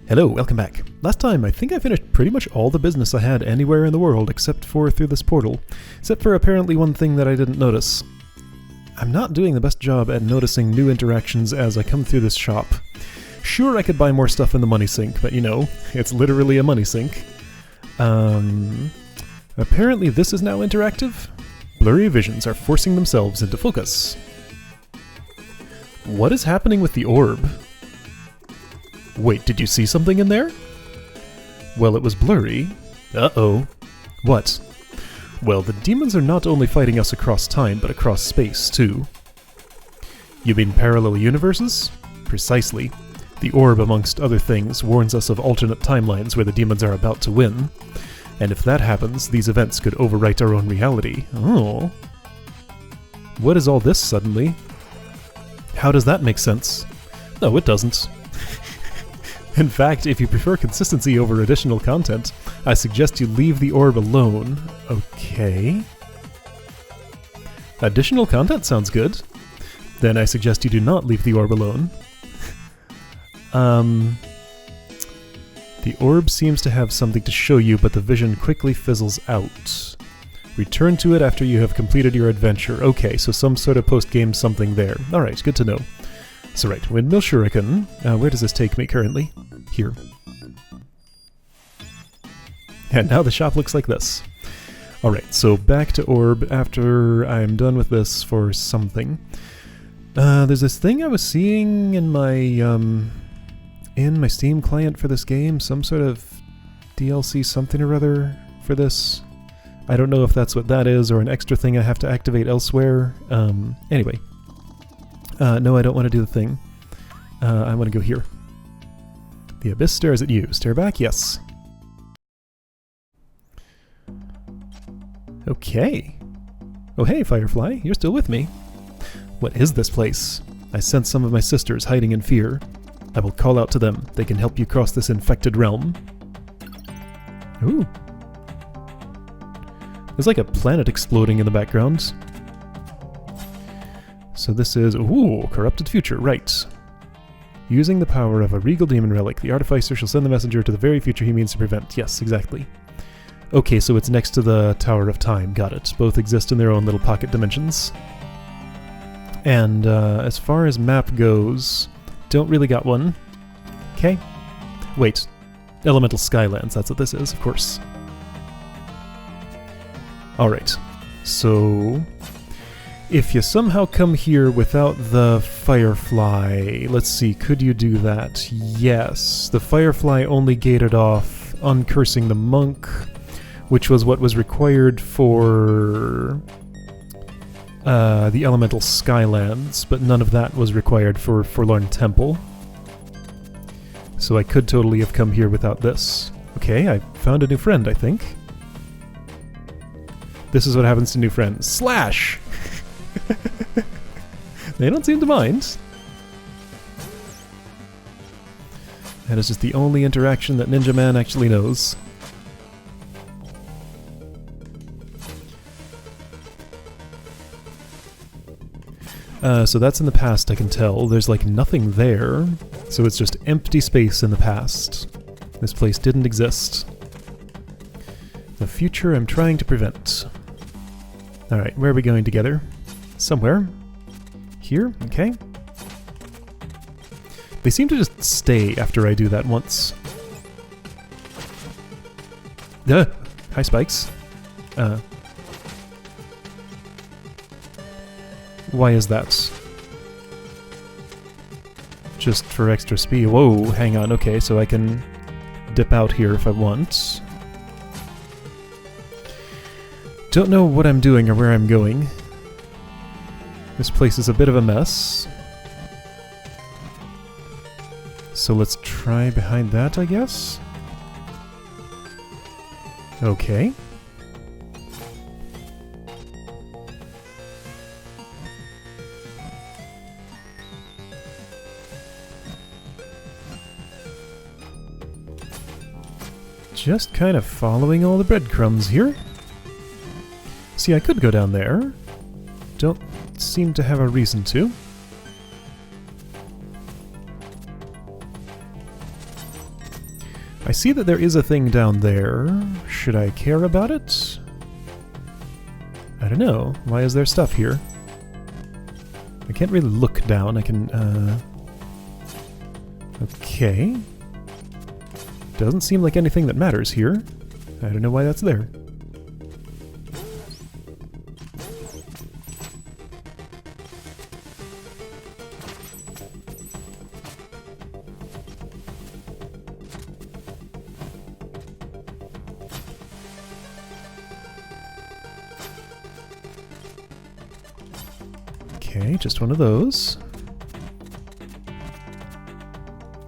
Hello, welcome back. Last time, I think I finished pretty much all the business I had anywhere in the world except for through this portal. Except for apparently one thing that I didn't notice. I'm not doing the best job at noticing new interactions as I come through this shop. Sure, I could buy more stuff in the money sink, but you know, it's literally a money sink. Apparently this is now interactive. Blurry visions are forcing themselves into focus. What is happening with the orb? Wait, did you see something in there? Well, it was blurry. Uh-oh. What? Well, the demons are not only fighting us across time, but across space, too. You mean parallel universes? Precisely. The orb, amongst other things, warns us of alternate timelines where the demons are about to win. And if that happens, these events could overwrite our own reality. Oh. What is all this suddenly? How does that make sense? No, it doesn't. In fact, if you prefer consistency over additional content, I suggest you leave the orb alone. Okay. Additional content sounds good. Then I suggest you do not leave the orb alone. The orb seems to have something to show you, but the vision quickly fizzles out. Return to it after you have completed your adventure. Okay, so some sort of post-game something there. Alright, good to know. So right, Windmill Shuriken. Where does this take me currently? Here. And now the shop looks like this. Alright, so back to orb after I'm done with this for something. There's this thing I was seeing in my Steam client for this game, some sort of DLC something or other for this. I don't know if that's what that is or an extra thing I have to activate elsewhere. Anyway. No, I don't want to do the thing. I want to go here. The abyss stares at you. Stare back? Yes. Okay. Oh hey, Firefly. You're still with me. What is this place? I sense some of my sisters hiding in fear. I will call out to them. They can help you cross this infected realm. Ooh. There's like a planet exploding in the background. So this is, ooh, corrupted future, right. Using the power of a regal demon relic, the artificer shall send the messenger to the very future he means to prevent. Yes, exactly. Okay, so it's next to the Tower of Time, got it. Both exist in their own little pocket dimensions. And as far as map goes, don't really got one. Okay. Wait, Elemental Skylands, that's what this is, of course. Alright, so if you somehow come here without the Firefly, let's see, could you do that? Yes. The Firefly only gated off uncursing the monk, which was what was required for the Elemental Skylands, but none of that was required for Forlorn Temple. So I could totally have come here without this. Okay, I found a new friend, I think. This is what happens to new friends. Slash! They don't seem to mind. That is just the only interaction that Ninja Man actually knows. So that's in the past, I can tell. There's like nothing there, so it's just empty space in the past. This place didn't exist. The future I'm trying to prevent. Alright, where are we going together? Somewhere. Here? Okay. They seem to just stay after I do that once. Hi, Spikes. Why is that? Just for extra speed. Whoa, hang on. Okay, so I can dip out here if I want. Don't know what I'm doing or where I'm going. This place is a bit of a mess. So let's try behind that, I guess? Okay. Just kind of following all the breadcrumbs here. See, I could go down there. Don't seem to have a reason to. I see that there is a thing down there. Should I care about it? I don't know. Why is there stuff here? I can't really look down. I can, okay. Doesn't seem like anything that matters here. I don't know why that's there. Okay, just one of those.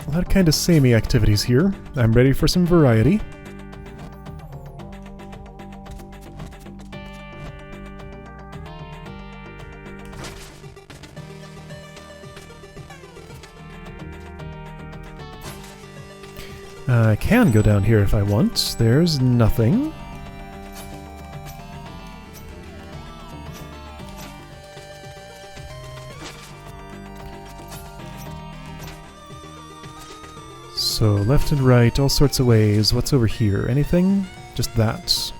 A lot of kind of samey activities here. I'm ready for some variety. I can go down here if I want. There's nothing. So left and right, all sorts of ways. What's over here? Anything? Just that.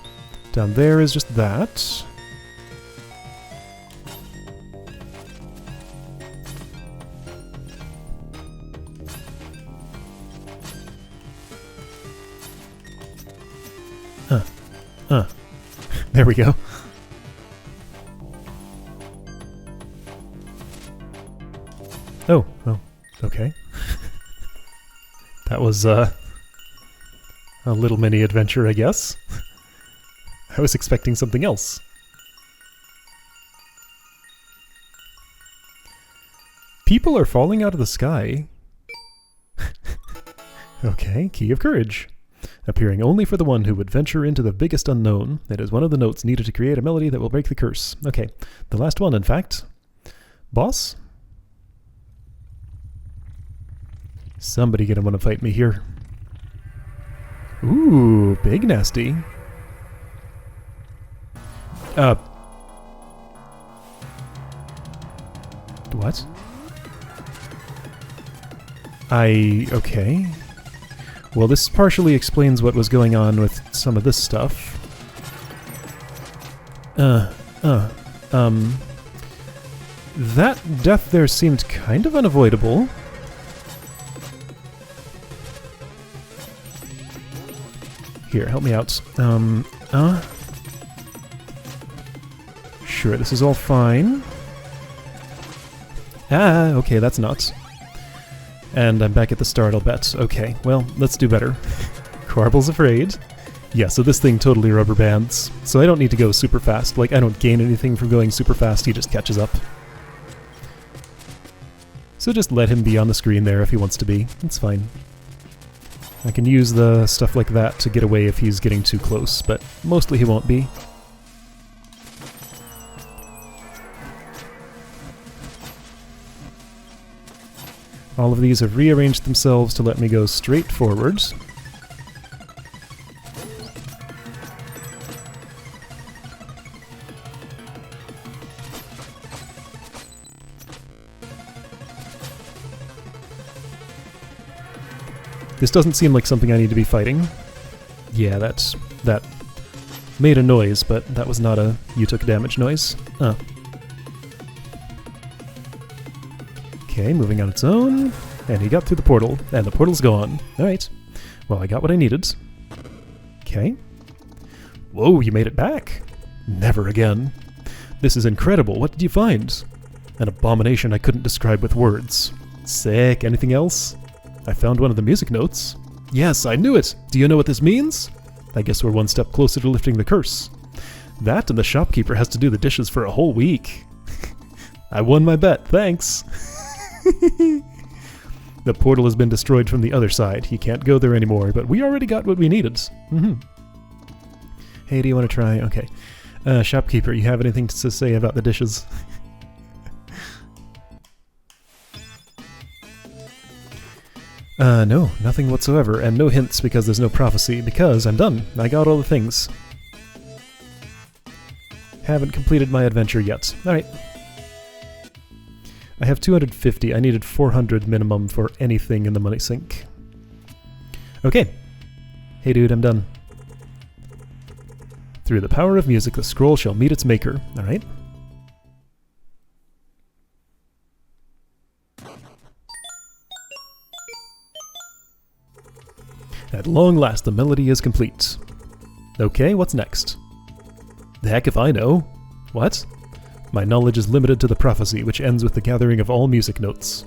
Down there is just that. There we go. Oh, okay. That was, a little mini adventure, I guess. I was expecting something else. People are falling out of the sky. Okay, Key of Courage. Appearing only for the one who would venture into the biggest unknown. It is one of the notes needed to create a melody that will break the curse. Okay, the last one, in fact. Boss? Somebody gonna want to fight me here. Ooh, big nasty. What? Okay. Well, this partially explains what was going on with some of this stuff. That death there seemed kind of unavoidable. Here, help me out. Sure, this is all fine. Ah, okay, that's nuts. And I'm back at the start, I'll bet. Okay, well, let's do better. Quarble's afraid. Yeah, so this thing totally rubber bands. So I don't need to go super fast. Like, I don't gain anything from going super fast, he just catches up. So just let him be on the screen there if he wants to be. It's fine. I can use the stuff like that to get away if he's getting too close, but mostly he won't be. All of these have rearranged themselves to let me go straight forwards. This doesn't seem like something I need to be fighting. Yeah, that made a noise, but that was not a you took damage noise. Oh. Okay, moving on its own. And he got through the portal, and the portal's gone. Alright. Well, I got what I needed. Okay. Whoa, you made it back! Never again. This is incredible. What did you find? An abomination I couldn't describe with words. Sick. Anything else? I found one of the music notes. Yes, I knew it! Do you know what this means? I guess we're one step closer to lifting the curse. That and the shopkeeper has to do the dishes for a whole week. I won my bet, thanks! The portal has been destroyed from the other side. He can't go there anymore, but we already got what we needed. Hey, do you want to try? Okay. Shopkeeper, you have anything to say about the dishes? No, nothing whatsoever, and no hints because there's no prophecy, because I'm done. I got all the things. Haven't completed my adventure yet. Alright. I have 250. I needed 400 minimum for anything in the money sink. Okay. Hey dude, I'm done. Through the power of music, the scroll shall meet its maker. Alright? At long last, the melody is complete. Okay, what's next? The heck if I know. What? My knowledge is limited to the prophecy, which ends with the gathering of all music notes.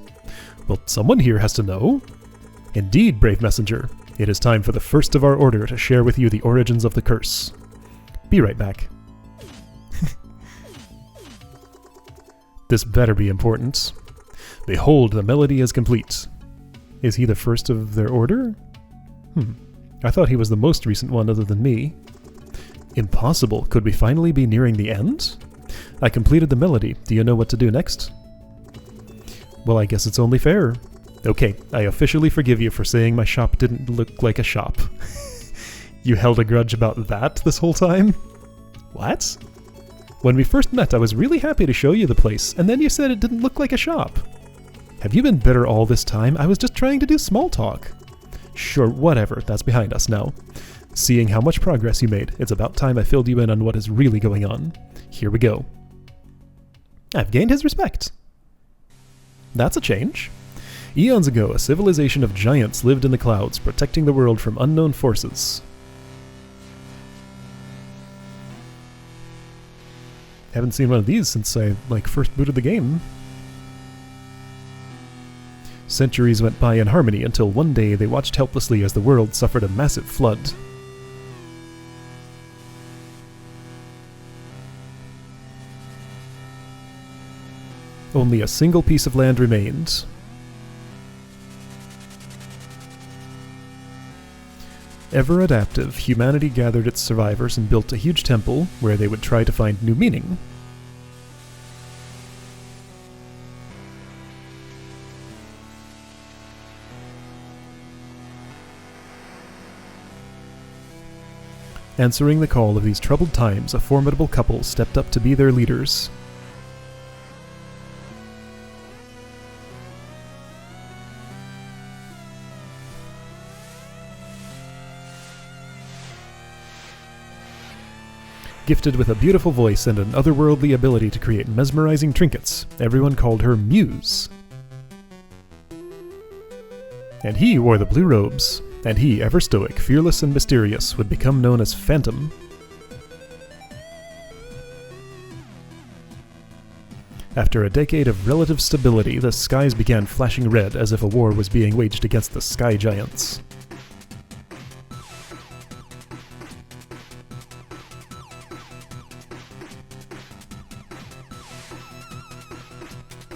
Well, someone here has to know. Indeed, brave messenger. It is time for the first of our order to share with you the origins of the curse. Be right back. This better be important. Behold, the melody is complete. Is he the first of their order? I thought he was the most recent one other than me. Impossible. Could we finally be nearing the end? I completed the melody. Do you know what to do next? Well, I guess it's only fair. Okay, I officially forgive you for saying my shop didn't look like a shop. You held a grudge about that this whole time? What? When we first met, I was really happy to show you the place, and then you said it didn't look like a shop. Have you been bitter all this time? I was just trying to do small talk. Sure, whatever, that's behind us now. Seeing how much progress you made, it's about time I filled you in on what is really going on. Here we go. I've gained his respect. That's a change. Eons ago, a civilization of giants lived in the clouds, protecting the world from unknown forces. Haven't seen one of these since I, first booted the game. Centuries went by in harmony until one day they watched helplessly as the world suffered a massive flood. Only a single piece of land remained. Ever adaptive, humanity gathered its survivors and built a huge temple where they would try to find new meaning. Answering the call of these troubled times, a formidable couple stepped up to be their leaders. Gifted with a beautiful voice and an otherworldly ability to create mesmerizing trinkets, everyone called her Muse. And he wore the blue robes, and he, ever stoic, fearless and mysterious, would become known as Phantom. After a decade of relative stability, the skies began flashing red as if a war was being waged against the Sky Giants.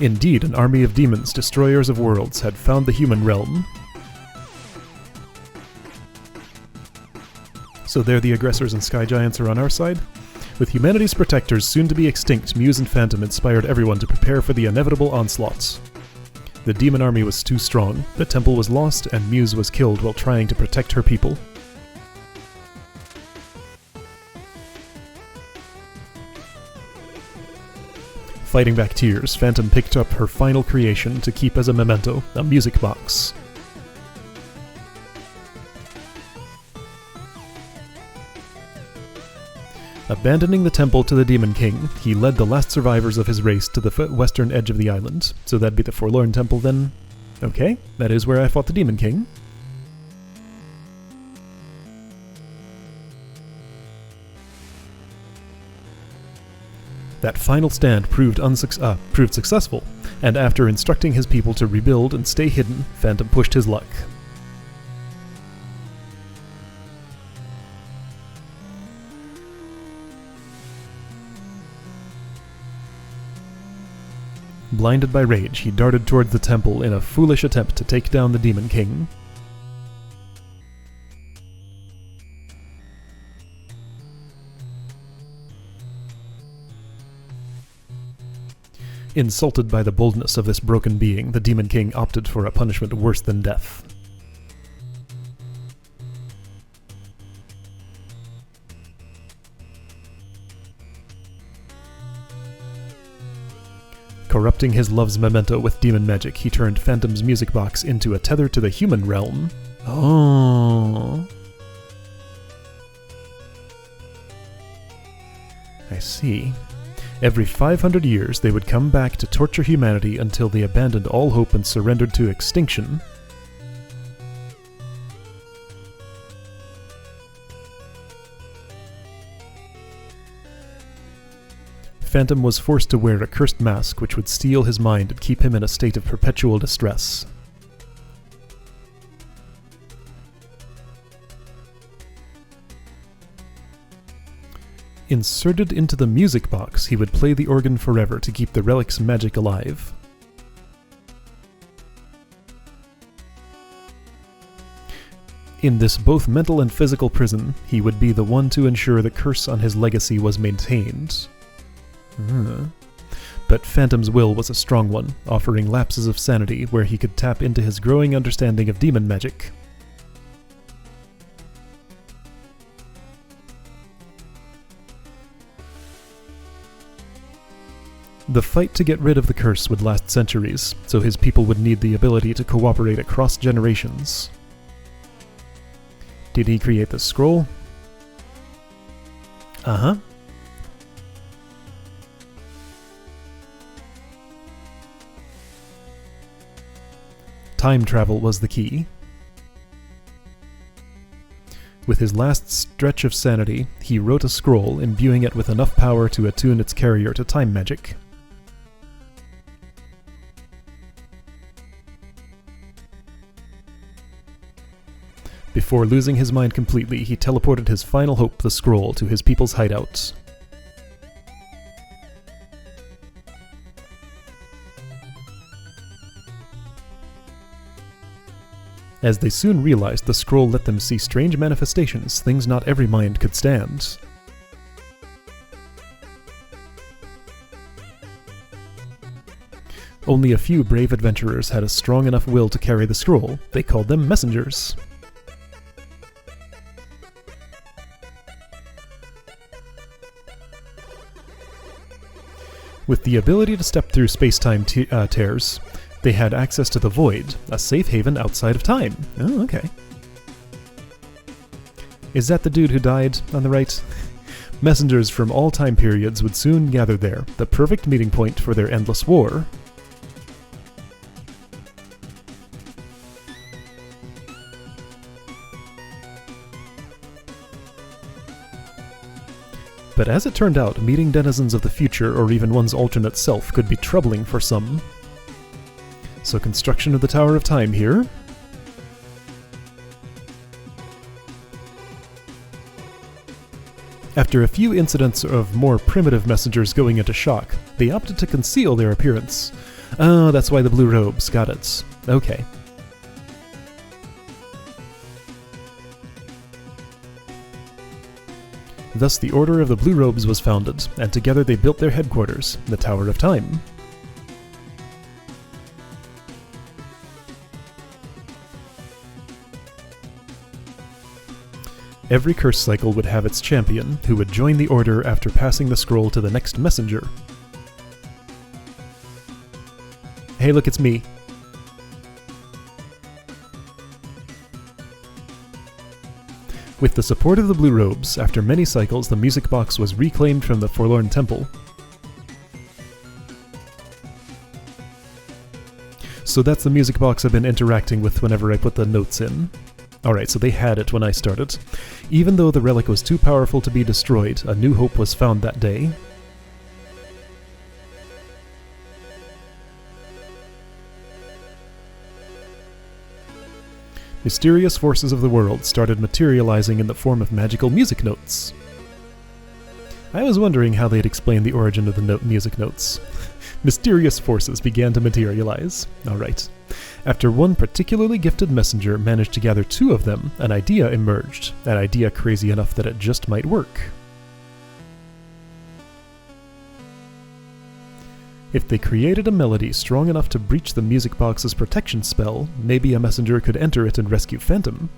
Indeed, an army of demons, destroyers of worlds, had found the human realm. So there the aggressors and Sky Giants are on our side? With humanity's protectors soon to be extinct, Muse and Phantom inspired everyone to prepare for the inevitable onslaughts. The demon army was too strong, the temple was lost, and Muse was killed while trying to protect her people. Fighting back tears, Phantom picked up her final creation to keep as a memento, a music box. Abandoning the temple to the Demon King, he led the last survivors of his race to the western edge of the island. So that'd be the Forlorn Temple then? Okay, that is where I fought the Demon King. That final stand proved successful, and after instructing his people to rebuild and stay hidden, Phantom pushed his luck. Blinded by rage, he darted towards the temple in a foolish attempt to take down the Demon King. Insulted by the boldness of this broken being, the Demon King opted for a punishment worse than death. Corrupting his love's memento with demon magic, he turned Phantom's music box into a tether to the human realm. Oh. I see. Every 500 years, they would come back to torture humanity until they abandoned all hope and surrendered to extinction. Phantom was forced to wear a cursed mask which would steal his mind and keep him in a state of perpetual distress. Inserted into the music box, he would play the organ forever to keep the relic's magic alive. In this both mental and physical prison, he would be the one to ensure the curse on his legacy was maintained. But Phantom's will was a strong one, offering lapses of sanity where he could tap into his growing understanding of demon magic. The fight to get rid of the curse would last centuries, so his people would need the ability to cooperate across generations. Did he create the scroll? Uh-huh. Time travel was the key. With his last stretch of sanity, he wrote a scroll, imbuing it with enough power to attune its carrier to time magic. Before losing his mind completely, he teleported his final hope, the scroll, to his people's hideout. As they soon realized, the scroll let them see strange manifestations, things not every mind could stand. Only a few brave adventurers had a strong enough will to carry the scroll. They called them messengers. With the ability to step through space-time tears, they had access to the Void, a safe haven outside of time. Oh, okay. Is that the dude who died on the right? Messengers from all time periods would soon gather there, the perfect meeting point for their endless war. But as it turned out, meeting denizens of the future or even one's alternate self could be troubling for some. So construction of the Tower of Time here. After a few incidents of more primitive messengers going into shock, they opted to conceal their appearance. Oh, that's why the blue robes, got it. Okay. Thus the Order of the Blue Robes was founded, and together they built their headquarters, the Tower of Time. Every curse cycle would have its champion, who would join the Order after passing the scroll to the next messenger. Hey look, it's me. With the support of the Blue Robes, after many cycles the music box was reclaimed from the Forlorn Temple. So that's the music box I've been interacting with whenever I put the notes in. Alright, so they had it when I started. Even though the relic was too powerful to be destroyed, a new hope was found that day. Mysterious forces of the world started materializing in the form of magical music notes. I was wondering how they'd explain the origin of the music notes. Mysterious forces began to materialize. Alright. After one particularly gifted messenger managed to gather two of them, an idea emerged. An idea crazy enough that it just might work. If they created a melody strong enough to breach the music box's protection spell, maybe a messenger could enter it and rescue Phantom.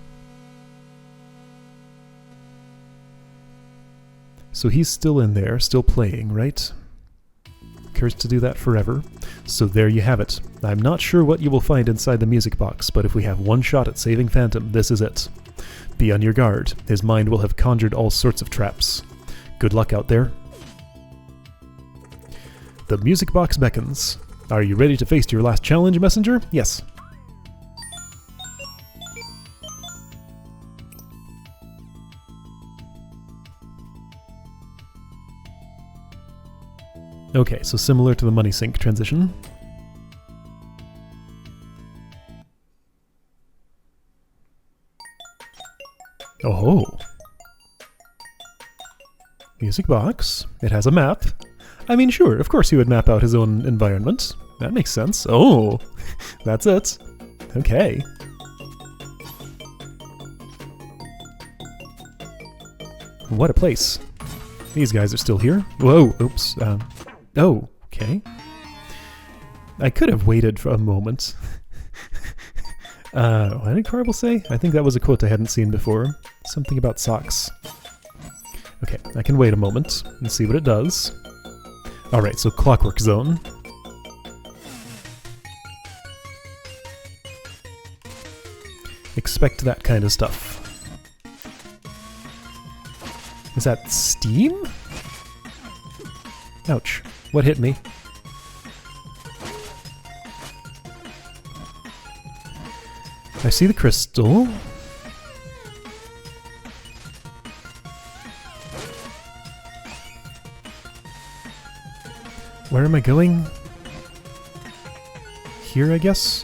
So he's still in there, still playing, right? Cursed to do that forever. So there you have it. I'm not sure what you will find inside the music box, but if we have one shot at saving Phantom, this is it. Be on your guard. His mind will have conjured all sorts of traps. Good luck out there. The music box beckons. Are you ready to face your last challenge, messenger? Yes. Okay, so similar to the money sink transition. Oh. Music box. It has a map. I mean, sure, of course he would map out his own environment. That makes sense. Oh, that's it. Okay. What a place. These guys are still here. Whoa, oops. Oh, okay. I could have waited for a moment. What did Carvel say? I think that was a quote I hadn't seen before. Something about socks. Okay, I can wait a moment and see what it does. Alright, so Clockwork Zone. Expect that kind of stuff. Is that steam? Ouch. What hit me? I see the crystal. Where am I going? Here, I guess?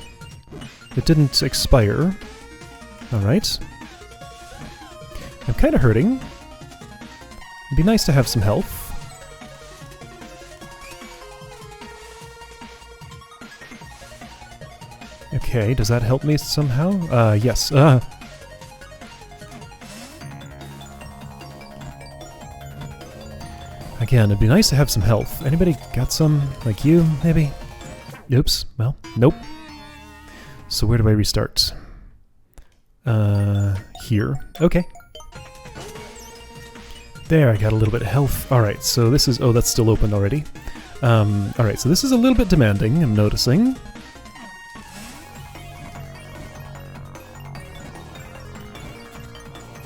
It didn't expire. Alright. I'm kinda hurting. It'd be nice to have some health. Okay, does that help me somehow? Yes. Again, it'd be nice to have some health. Anybody got some? Like you, maybe? Oops. Well, nope. So where do I restart? Here. Okay. There, I got a little bit of health. Alright, so this is... Oh, that's still open already. Alright, so this is a little bit demanding, I'm noticing.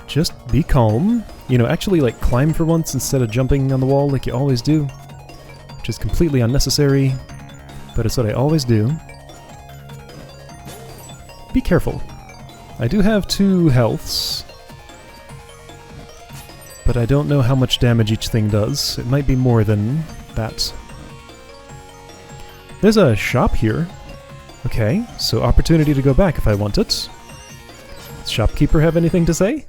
Just be calm. You know, actually, like, climb for once instead of jumping on the wall like you always do. Which is completely unnecessary, but it's what I always do. Be careful. I do have 2 healths, but I don't know how much damage each thing does. It might be more than that. There's a shop here. Okay, so opportunity to go back if I want it. Does shopkeeper have anything to say?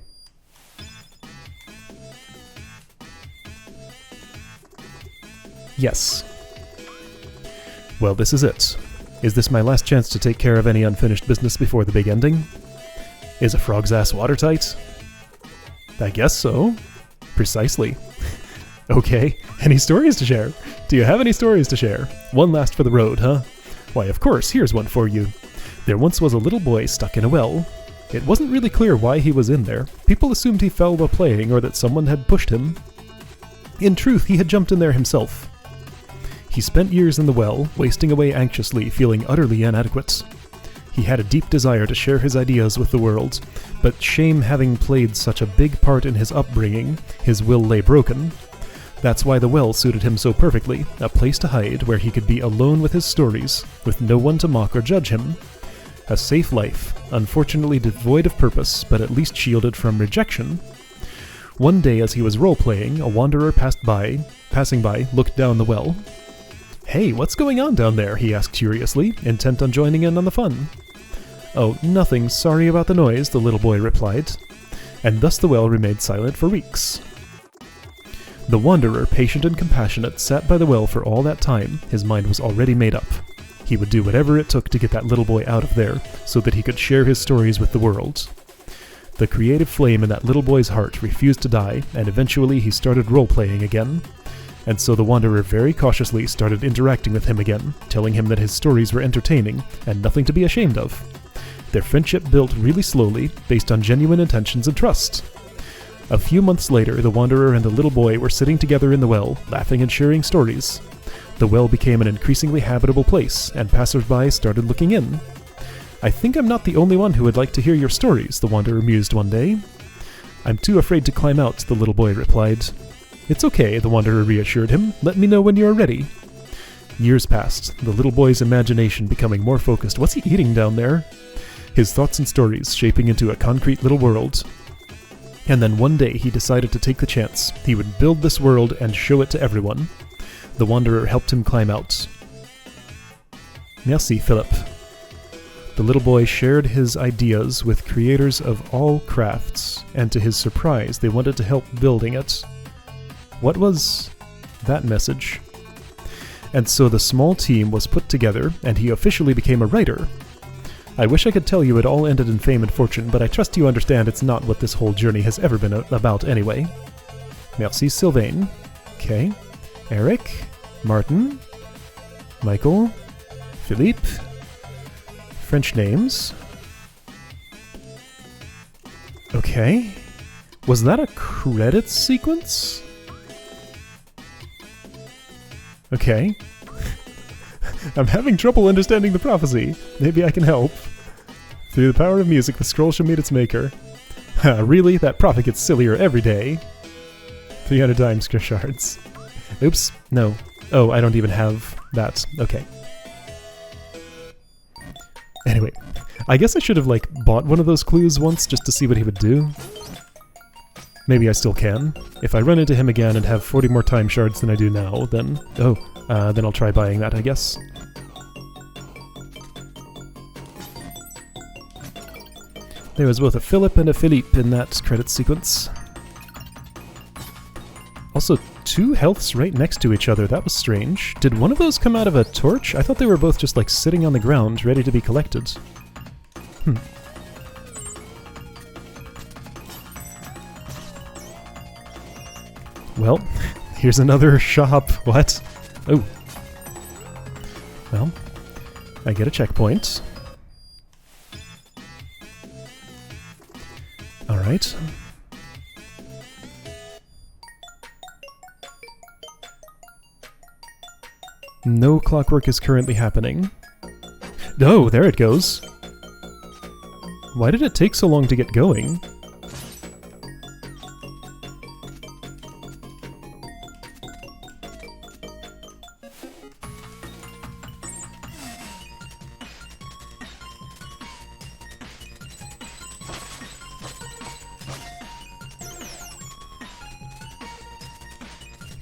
Yes. Well, this is it. Is this my last chance to take care of any unfinished business before the big ending? Is a frog's ass watertight? I guess so. Precisely. Okay, any stories to share? Do you have any stories to share? One last for the road, huh? Why, of course, here's one for you. There once was a little boy stuck in a well. It wasn't really clear why he was in there. People assumed he fell while playing or that someone had pushed him. In truth, he had jumped in there himself. He spent years in the well, wasting away anxiously, feeling utterly inadequate. He had a deep desire to share his ideas with the world, but shame having played such a big part in his upbringing, his will lay broken. That's why the well suited him so perfectly, a place to hide where he could be alone with his stories, with no one to mock or judge him. A safe life, unfortunately devoid of purpose, but at least shielded from rejection. One day as he was role-playing, a wanderer passing by, looked down the well. "Hey, what's going on down there?" he asked curiously, intent on joining in on the fun. "Oh, nothing, sorry about the noise," the little boy replied. And thus the well remained silent for weeks. The wanderer, patient and compassionate, sat by the well for all that time. His mind was already made up. He would do whatever it took to get that little boy out of there, so that he could share his stories with the world. The creative flame in that little boy's heart refused to die, and eventually he started role-playing again. And so the wanderer very cautiously started interacting with him again, telling him that his stories were entertaining and nothing to be ashamed of. Their friendship built really slowly, based on genuine intentions and trust. A few months later, the wanderer and the little boy were sitting together in the well, laughing and sharing stories. The well became an increasingly habitable place, and passers-by started looking in. "I think I'm not the only one who would like to hear your stories," the wanderer mused one day. "I'm too afraid to climb out," the little boy replied. "It's okay," the wanderer reassured him. "Let me know when you are ready." Years passed, the little boy's imagination becoming more focused. What's he eating down there? His thoughts and stories shaping into a concrete little world. And then one day he decided to take the chance. He would build this world and show it to everyone. The Wanderer helped him climb out. Merci, Philip. The little boy shared his ideas with creators of all crafts, and to his surprise, they wanted to help building it. What was that message? And so the small team was put together, and he officially became a writer. I wish I could tell you it all ended in fame and fortune, but I trust you understand it's not what this whole journey has ever been about anyway. Merci, Sylvain. Okay. Eric. Martin. Michael. Philippe. French names. Okay. Was that a credits sequence? Okay. I'm having trouble understanding the prophecy. Maybe I can help. Through the power of music, the scroll shall meet its maker. Really? That prophet gets sillier every day. 300 times shards. Oops. No. Oh, I don't even have that. Okay. Anyway, I guess I should have, like, bought one of those clues once just to see what he would do. Maybe I still can. If I run into him again and have 40 more time shards than I do now, then... Oh, then I'll try buying that, I guess. There was both a Philip and a Philippe in that credit sequence. Also, 2 healths right next to each other. That was strange. Did one of those come out of a torch? I thought they were both just, like, sitting on the ground, ready to be collected. Well, here's another shop. What? Oh. Well, I get a checkpoint. Alright. No clockwork is currently happening. Oh, there it goes. Why did it take so long to get going?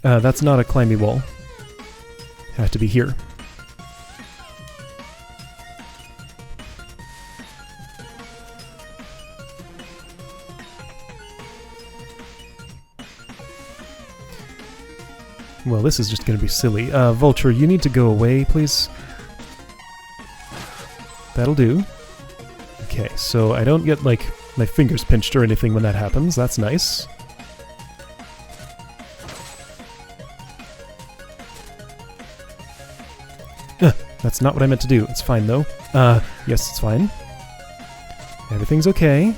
That's not a climby wall. Have to be here. Well, this is just gonna be silly. Vulture, you need to go away, please. That'll do. Okay, so I don't get, like, my fingers pinched or anything when that happens. That's nice. That's not what I meant to do. It's fine, though. Yes, it's fine. Everything's okay.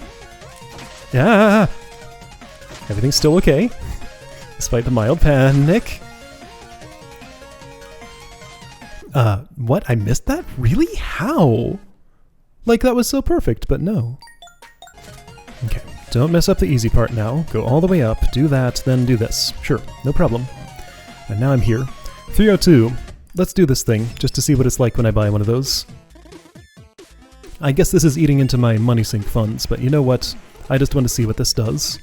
Ah! Everything's still okay. Despite the mild panic. What? I missed that? Really? How? Like, that was so perfect, but no. Okay, don't mess up the easy part now. Go all the way up, do that, then do this. Sure, no problem. And now I'm here. 302. Let's do this thing, just to see what it's like when I buy one of those. I guess this is eating into my money sink funds, but you know what? I just want to see what this does.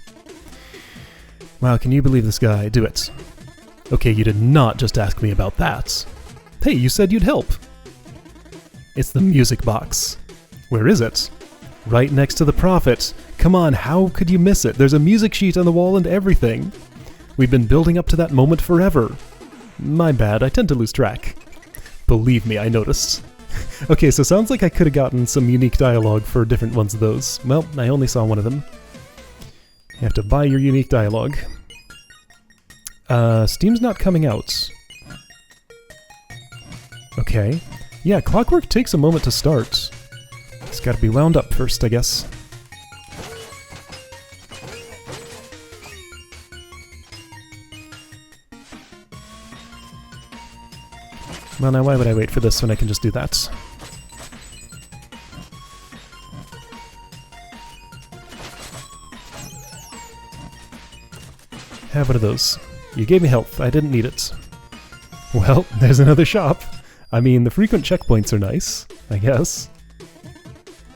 Wow, can you believe this guy? Do it. Okay, you did not just ask me about that. Hey, you said you'd help. It's the music box. Where is it? Right next to the prophet. Come on, how could you miss it? There's a music sheet on the wall and everything. We've been building up to that moment forever. My bad, I tend to lose track. Believe me, I noticed. Okay, so sounds like I could have gotten some unique dialogue for different ones of those. Well, I only saw one of them. You have to buy your unique dialogue. Steam's not coming out. Okay. Yeah, clockwork takes a moment to start. It's gotta be wound up first, I guess. Well, now why would I wait for this when I can just do that? Have one of those. You gave me health. I didn't need it. Well, there's another shop. I mean, the frequent checkpoints are nice, I guess.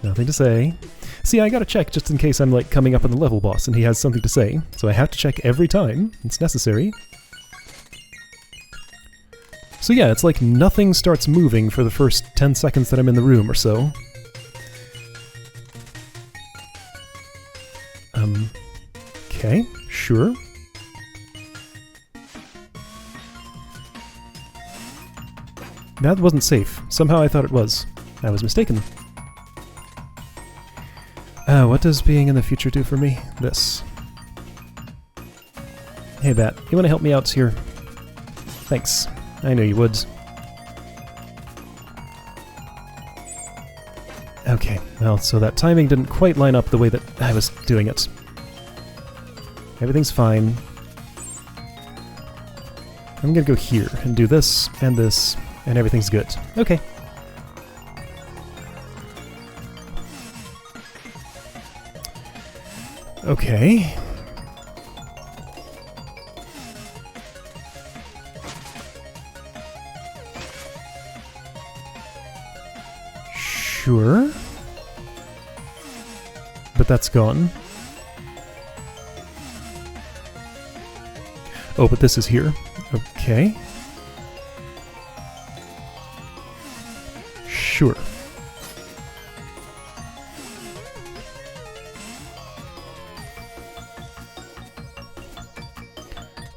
Nothing to say. See, I gotta check just in case I'm, like, coming up on the level boss and he has something to say. So I have to check every time. It's necessary. So yeah, it's like nothing starts moving for the first 10 seconds that I'm in the room or so. Okay, sure. That wasn't safe. Somehow I thought it was. I was mistaken. What does being in the future do for me? This. Hey Bat, you wanna help me out here? Thanks. I knew you would. Okay, well, so that timing didn't quite line up the way that I was doing it. Everything's fine. I'm gonna go here and do this, and everything's good. Okay. Okay. Sure. But that's gone. Oh, but this is here. Okay. Sure.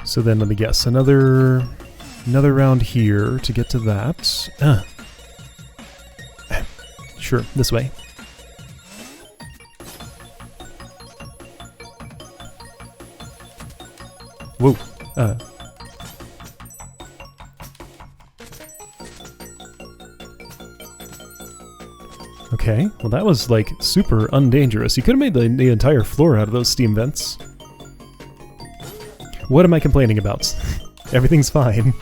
So then let me guess. Another round here to get to that. Sure, this way. Whoa. Okay, well that was like super undangerous. You could have made the entire floor out of those steam vents. What am I complaining about? Everything's fine.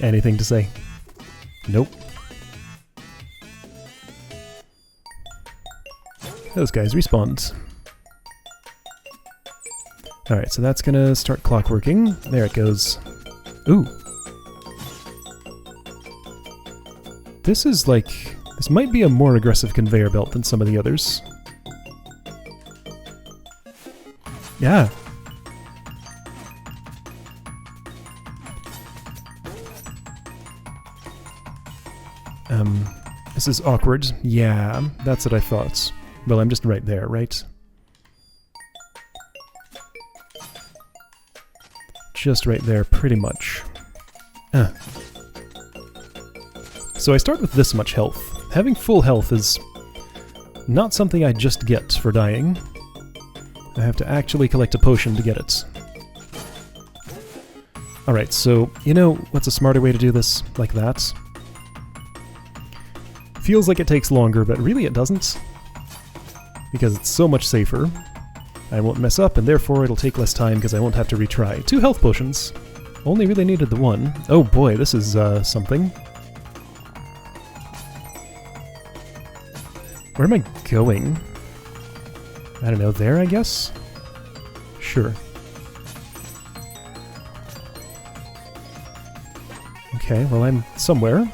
Anything to say? Nope. Those guys respawned. Alright, so that's gonna start clockworking. There it goes. Ooh. This is like... this might be a more aggressive conveyor belt than some of the others. Yeah. This is awkward. Yeah, that's what I thought. Well, I'm just right there, right? Just right there, pretty much. So I start with this much health. Having full health is not something I just get for dying. I have to actually collect a potion to get it. Alright, so, you know what's a smarter way to do this? Like that? Feels like it takes longer, but really it doesn't. Because it's so much safer. I won't mess up, and therefore it'll take less time because I won't have to retry. 2 health potions. Only really needed the 1. Oh boy, this is something. Where am I going? I don't know, there I guess? Sure. Okay, well I'm somewhere.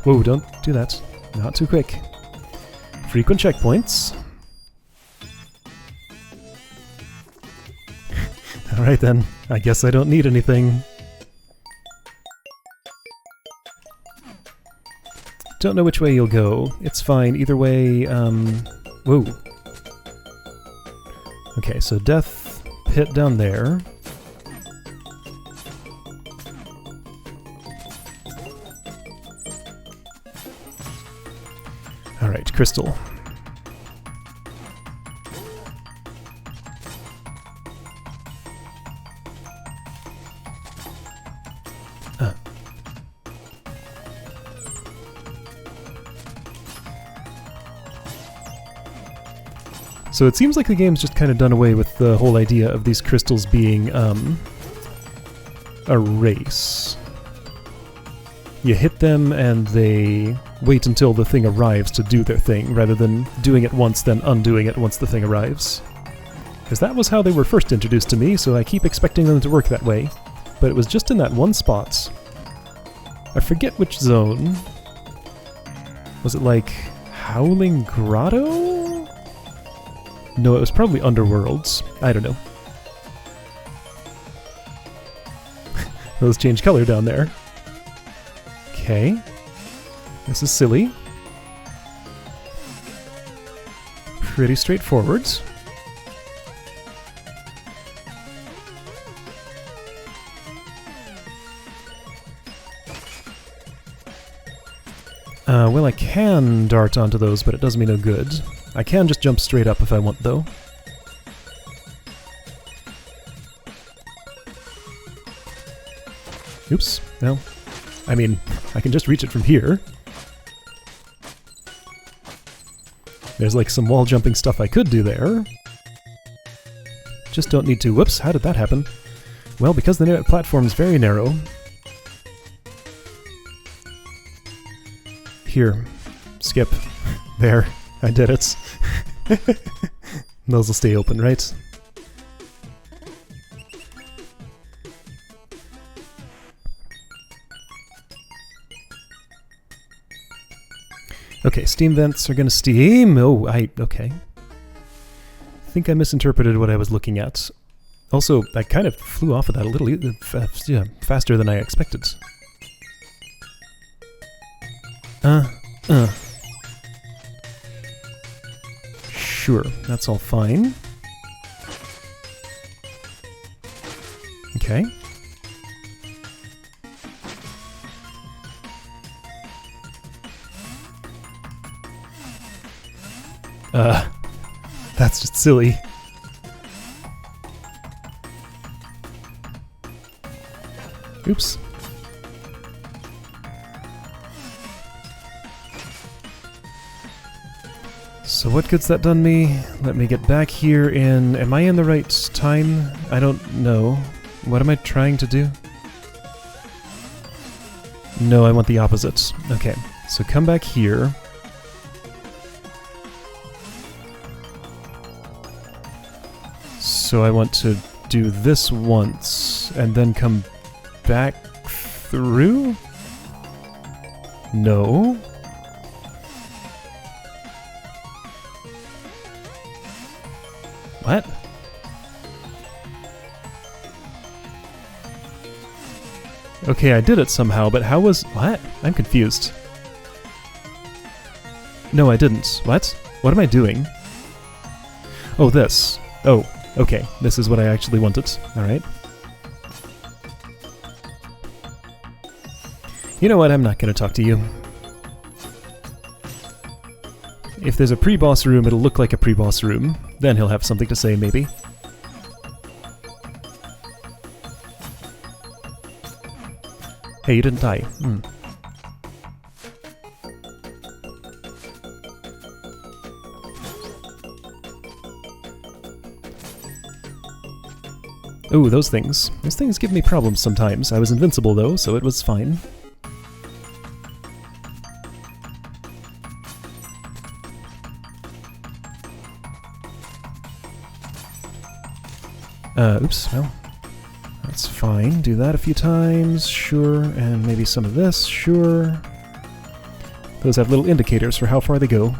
Whoa, don't do that. Not too quick. Frequent checkpoints. Alright then, I guess I don't need anything. Don't know which way you'll go. It's fine, either way, whoa. Okay, so death pit down there. Alright, crystal. So it seems like the game's just kind of done away with the whole idea of these crystals being, a race. You hit them and they wait until the thing arrives to do their thing, rather than doing it once, then undoing it once the thing arrives. Because that was how they were first introduced to me, so I keep expecting them to work that way. But it was just in that one spot. I forget which zone. Was it like Howling Grotto? No, it was probably Underworlds. I don't know. Those change color down there. Okay. This is silly. Pretty straightforward. Well, I can dart onto those, but it does me no good. I can just jump straight up if I want, though. Oops. Well, I mean, I can just reach it from here. There's like some wall jumping stuff I could do there. Just don't need to. Whoops, how did that happen? Well, because the platform's very narrow. Here. Skip. There. I did it. Those will stay open, right? Okay, steam vents are gonna steam. Oh, okay. I think I misinterpreted what I was looking at. Also, I kind of flew off of that a little faster than I expected. Sure, that's all fine. Okay. That's just silly. Oops. So what good's that done me? Let me get back here in... Am I in the right time? I don't know. What am I trying to do? No, I want the opposite. Okay, so come back here. So I want to do this once, and then come back through? No. What? Okay, I did it somehow, but how was... What? I'm confused. No, I didn't. What? What am I doing? Oh, this. Oh, okay. This is what I actually wanted. Alright. You know what? I'm not going to talk to you. If there's a pre-boss room, it'll look like a pre-boss room. Then he'll have something to say, maybe. Hey, you didn't die. Hmm. Ooh, those things. Those things give me problems sometimes. I was invincible, though, so it was fine. Oops, well, that's fine. Do that a few times, sure, and maybe some of this, sure. Those have little indicators for how far they go.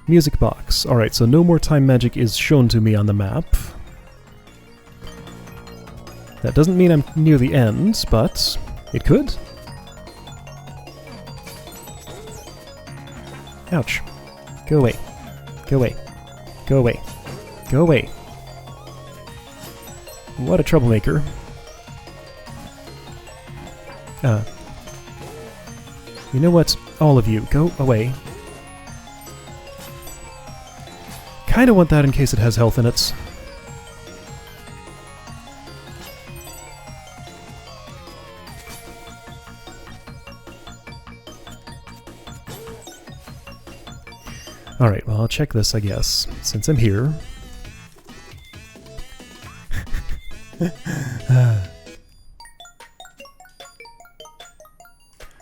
Music box. Alright, so no more time magic is shown to me on the map. That doesn't mean I'm near the end, but it could. Ouch. Go away. Go away. Go away. Go away. What a troublemaker. You know what? All of you, go away. Kinda want that in case it has health in it. Alright, well, I'll check this, I guess, since I'm here.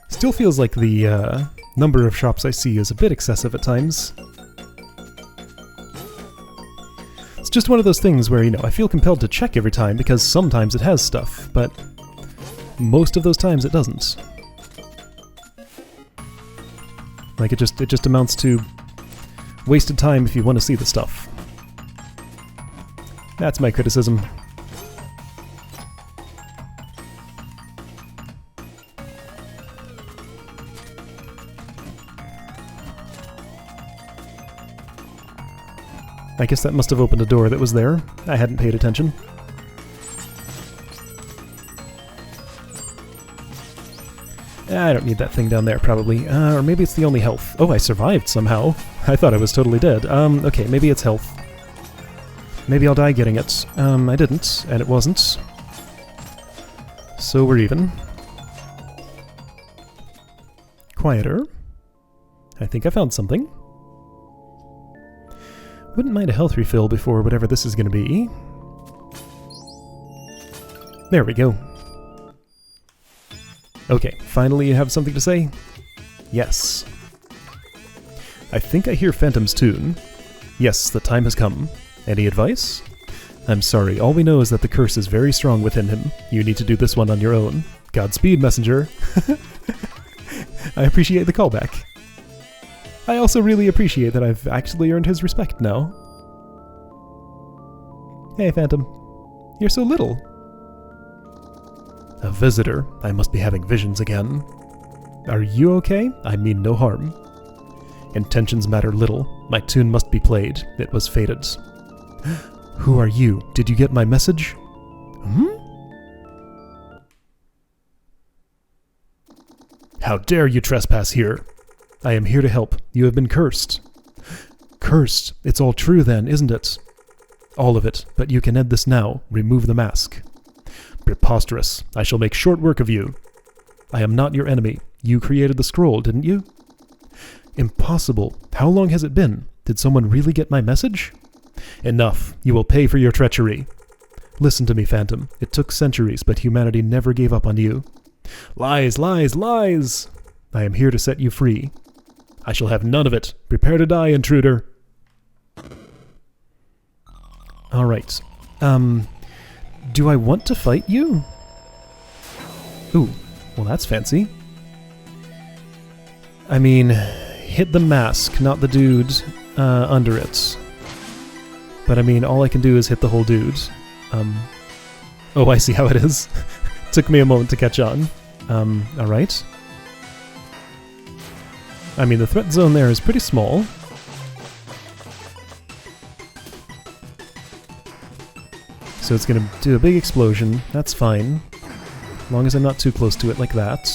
Still feels like the number of shops I see is a bit excessive at times. It's just one of those things where, you know, I feel compelled to check every time because sometimes it has stuff, but most of those times it doesn't. Like, it just amounts to wasted time if you want to see the stuff. That's my criticism. I guess that must have opened a door that was there. I hadn't paid attention. I don't need that thing down there, probably. Or maybe it's the only health. Oh, I survived somehow. I thought I was totally dead. Okay, maybe it's health. Maybe I'll die getting it. I didn't, and it wasn't. So we're even. Quieter. I think I found something. Wouldn't mind a health refill before whatever this is going to be. There we go. Okay, finally you have something to say? Yes. I think I hear Phantom's tune. Yes, the time has come. Any advice? I'm sorry, all we know is that the curse is very strong within him. You need to do this one on your own. Godspeed, messenger. I appreciate the callback. I also really appreciate that I've actually earned his respect now. Hey, Phantom. You're so little. A visitor. I must be having visions again. Are you okay? I mean no harm. Intentions matter little. My tune must be played. It was fated. Who are you? Did you get my message? How dare you trespass here? I am here to help. You have been cursed. Cursed? It's all true then, isn't it? All of it, but you can end this now. Remove the mask. Preposterous. I shall make short work of you. I am not your enemy. You created the scroll, didn't you? Impossible. How long has it been? Did someone really get my message? Enough. You will pay for your treachery. Listen to me, Phantom. It took centuries, but humanity never gave up on you. Lies, lies, lies! I am here to set you free. I shall have none of it. Prepare to die, intruder. Alright. Do I want to fight you? Ooh, well that's fancy. I mean, hit the mask, not the dude under it. But I mean, all I can do is hit the whole dude. Oh, I see how it is. Took me a moment to catch on. Alright. I mean, the threat zone there is pretty small. So it's gonna do a big explosion. That's fine. As long as I'm not too close to it like that.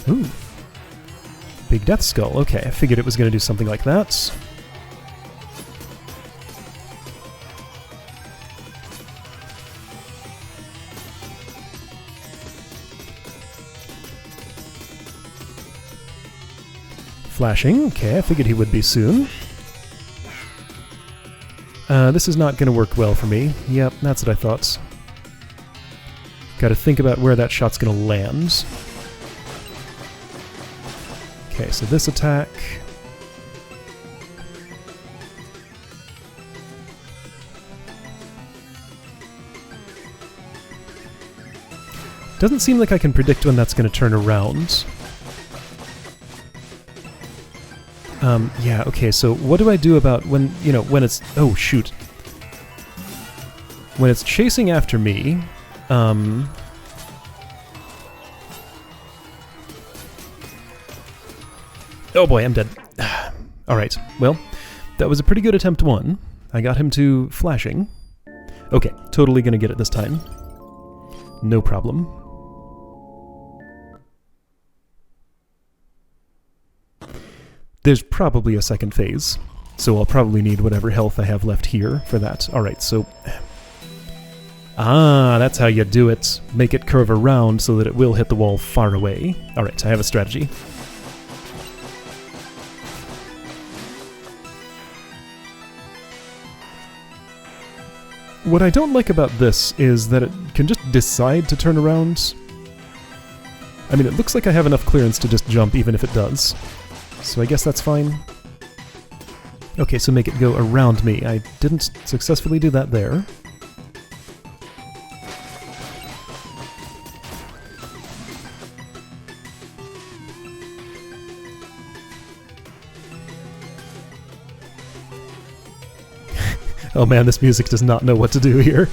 Ooh. Big death skull. Okay, I figured it was gonna do something like that. Flashing. Okay, I figured he would be soon. This is not going to work well for me. Yep, that's what I thought. Gotta think about where that shot's going to land. Okay, so this attack... Doesn't seem like I can predict when that's going to turn around. Yeah, okay, so what do I do about when, you know, when it's... Oh, shoot. When it's chasing after me, oh boy, I'm dead. Alright, well, that was a pretty good attempt one. I got him to flashing. Okay, totally gonna get it this time. No problem. There's probably a second phase, so I'll probably need whatever health I have left here for that. Alright, so... Ah, that's how you do it. Make it curve around so that it will hit the wall far away. Alright, I have a strategy. What I don't like about this is that it can just decide to turn around. I mean, it looks like I have enough clearance to just jump even if it does. So I guess that's fine. Okay, so make it go around me. I didn't successfully do that there. Oh man, this music does not know what to do here.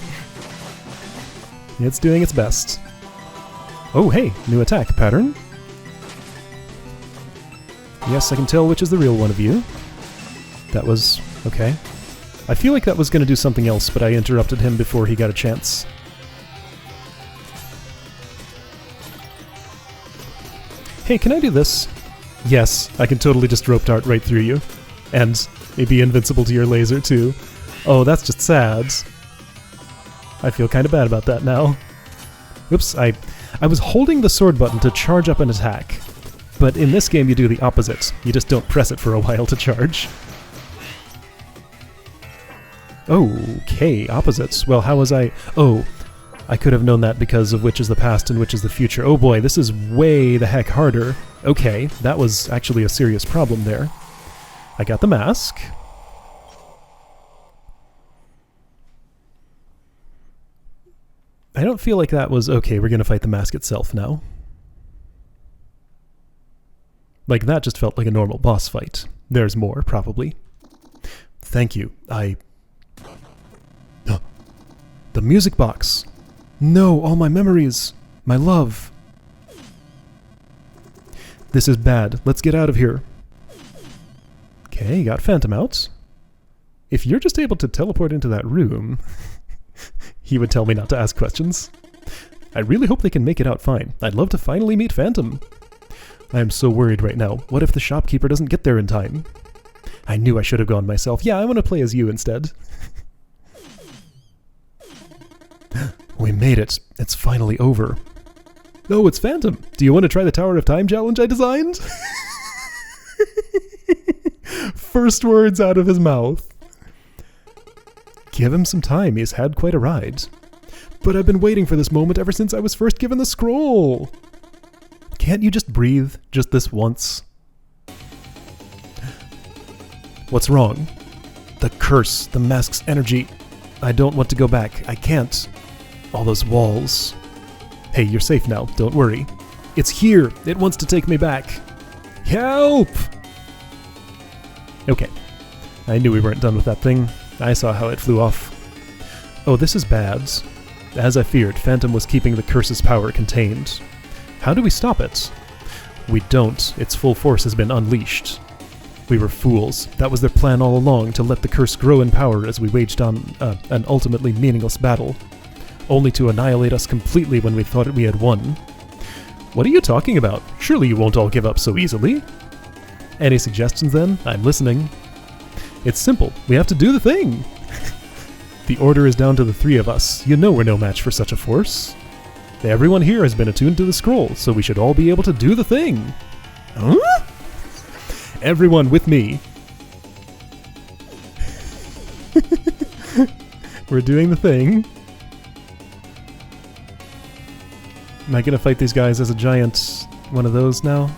It's doing its best. Oh hey, new attack pattern. Yes, I can tell which is the real one of you. That was... okay. I feel like that was going to do something else, but I interrupted him before he got a chance. Hey, can I do this? Yes, I can totally just rope dart right through you. And maybe invincible to your laser too. Oh, that's just sad. I feel kind of bad about that now. Oops, I was holding the sword button to charge up an attack. But in this game you do the opposite. You just don't press it for a while to charge. Okay, opposites. Well, how was I... oh, I could have known that because of which is the past and which is the future. Oh boy, this is way the heck harder. Okay, that was actually a serious problem there. I got the mask. I don't feel like that was... okay, we're gonna fight the mask itself now. Like, that just felt like a normal boss fight. There's more, probably. Thank you. The music box! No, all my memories! My love! This is bad. Let's get out of here. Okay, got Phantom out. If you're just able to teleport into that room... he would tell me not to ask questions. I really hope they can make it out fine. I'd love to finally meet Phantom. I am so worried right now. What if the shopkeeper doesn't get there in time? I knew I should have gone myself. Yeah, I want to play as you instead. We made it. It's finally over. Oh, it's Phantom. Do you want to try the Tower of Time challenge I designed? First words out of his mouth. Give him some time. He's had quite a ride. But I've been waiting for this moment ever since I was first given the scroll. Can't you just breathe? Just this once? What's wrong? The curse. The mask's energy. I don't want to go back. I can't. All those walls. Hey, you're safe now. Don't worry. It's here. It wants to take me back. Help! Okay. I knew we weren't done with that thing. I saw how it flew off. Oh, this is bad. As I feared, Phantom was keeping the curse's power contained. How do we stop it? We don't. Its full force has been unleashed. We were fools. That was their plan all along, to let the curse grow in power as we waged on an ultimately meaningless battle. Only to annihilate us completely when we thought we had won. What are you talking about? Surely you won't all give up so easily? Any suggestions then? I'm listening. It's simple. We have to do the thing! The order is down to the three of us. You know we're no match for such a force. Everyone here has been attuned to the scroll, so we should all be able to do the thing. Huh? Everyone with me. We're doing the thing. Am I gonna fight these guys as a giant one of those now?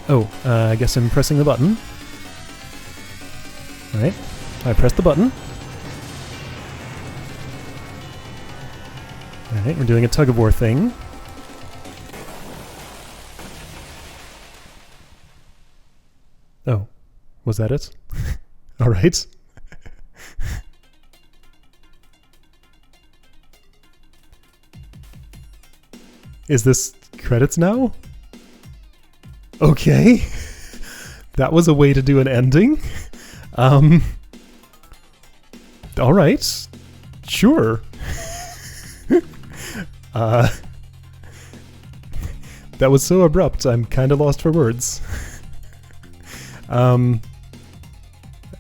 Oh, I guess I'm pressing the button. Alright, I pressed the button. Alright, we're doing a tug-of-war thing. Oh, was that it? Alright. Is this credits now? Okay. That was a way to do an ending. Alright. Sure. That was so abrupt, I'm kind of lost for words.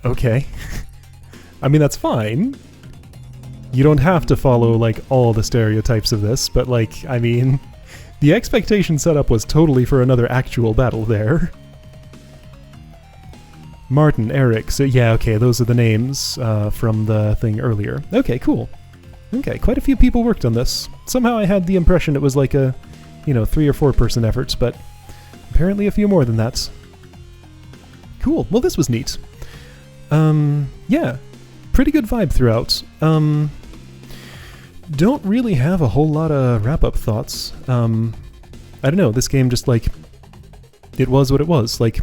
Okay. I mean, that's fine. You don't have to follow, like, all the stereotypes of this, but, like, I mean... The expectation setup was totally for another actual battle there. Martin, Eric, so yeah, okay, those are the names from the thing earlier. Okay, cool. Okay, quite a few people worked on this. Somehow I had the impression it was like a, 3 or 4 person effort, but apparently a few more than that. Cool, well this was neat. Yeah, pretty good vibe throughout. Don't really have a whole lot of wrap-up thoughts. I don't know, this game just like, it was what it was. Like,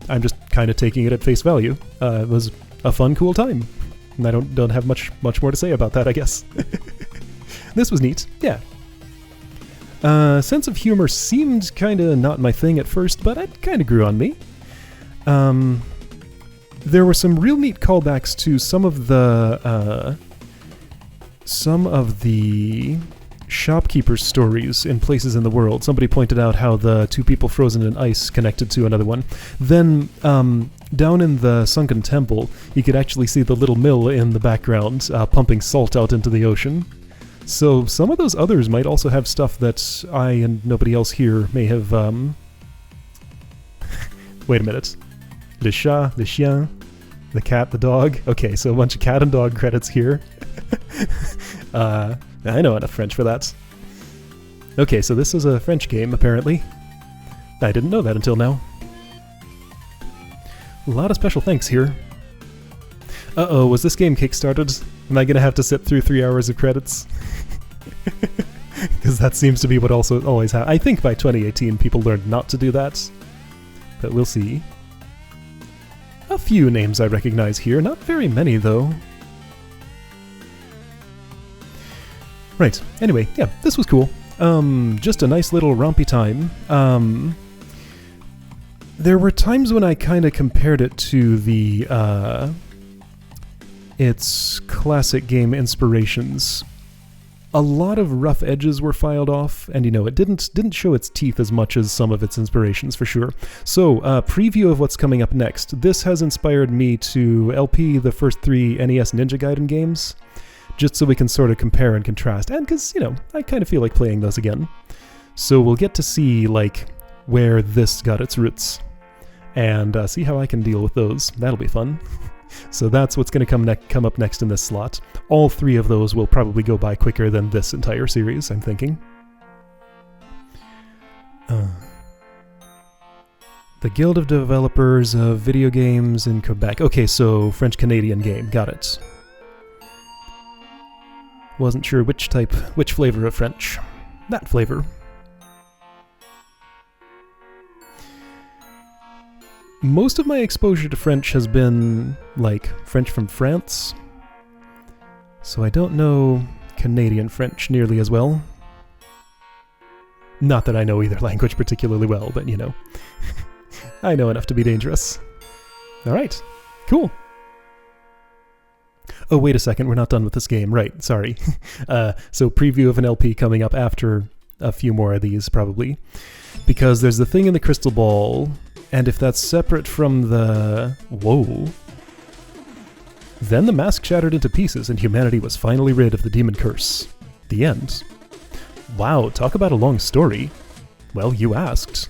I'm just kind of taking it at face value. It was a fun, cool time. And I don't have much more to say about that, I guess. This was neat, yeah. Sense of humor seemed kind of not my thing at first, but it kind of grew on me. There were some real neat callbacks to some of the shopkeepers' stories in places in the world. Somebody pointed out how the 2 people frozen in ice connected to another one. Then, down in the sunken temple, you could actually see the little mill in the background pumping salt out into the ocean. So some of those others might also have stuff that I and nobody else here may have... Wait a minute. Le chat, le chien, the cat, the dog. Okay, so a bunch of cat and dog credits here. I know enough French for that. Okay, so this is a French game, apparently. I didn't know that until now. A lot of special thanks here. Uh-oh, was this game kickstarted? Am I gonna have to sit through 3 hours of credits? Because that seems to be what also always happens. I think by 2018 people learned not to do that. But we'll see. A few names I recognize here, not very many though. Right, anyway, yeah, this was cool. Just a nice little rompy time. There were times when I kind of compared it to the, its classic game inspirations. A lot of rough edges were filed off, and it didn't show its teeth as much as some of its inspirations, for sure. So, preview of what's coming up next. This has inspired me to LP the first 3 NES Ninja Gaiden games, just so we can sort of compare and contrast, and because, I kind of feel like playing those again. So we'll get to see, like, where this got its roots, and see how I can deal with those. That'll be fun. So that's what's going to come up next in this slot. All 3 of those will probably go by quicker than this entire series, I'm thinking. The Guild of Developers of Video Games in Quebec. Okay, so French-Canadian game. Got it. Wasn't sure which flavor of French. That flavor. Most of my exposure to French has been, like, French from France. So I don't know Canadian French nearly as well. Not that I know either language particularly well, but, I know enough to be dangerous. Alright, cool. Oh, wait a second, we're not done with this game. Right, sorry. So preview of an LP coming up after a few more of these, probably. Because there's the thing in the crystal ball, and if that's separate from the... Whoa. Then the mask shattered into pieces, and humanity was finally rid of the demon curse. The end. Wow, talk about a long story. Well, you asked.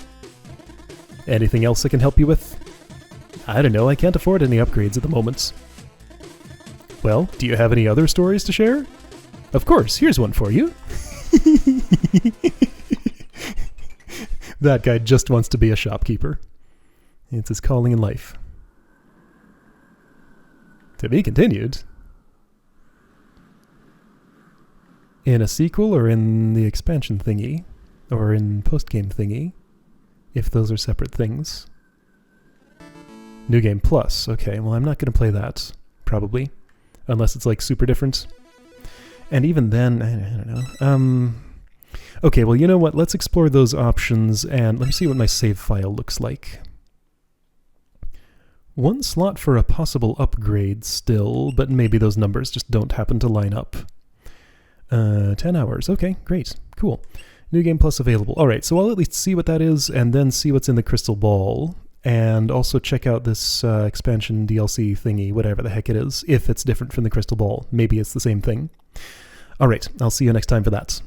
Anything else I can help you with? I don't know, I can't afford any upgrades at the moment. Well, do you have any other stories to share? Of course, here's one for you. That guy just wants to be a shopkeeper. It's his calling in life. To be continued. In a sequel or in the expansion thingy? Or in post-game thingy? If those are separate things. New Game Plus. Okay, well I'm not going to play that. Probably. Unless it's like super different. And even then, I don't know. Okay, well you know what, let's explore those options and let me see what my save file looks like. 1 slot for a possible upgrade still, but maybe those numbers just don't happen to line up. 10 hours, okay, great, cool. New Game Plus available. Alright, so I'll at least see what that is and then see what's in the crystal ball. And also check out this expansion DLC thingy, whatever the heck it is, if it's different from the crystal ball. Maybe it's the same thing. Alright, I'll see you next time for that.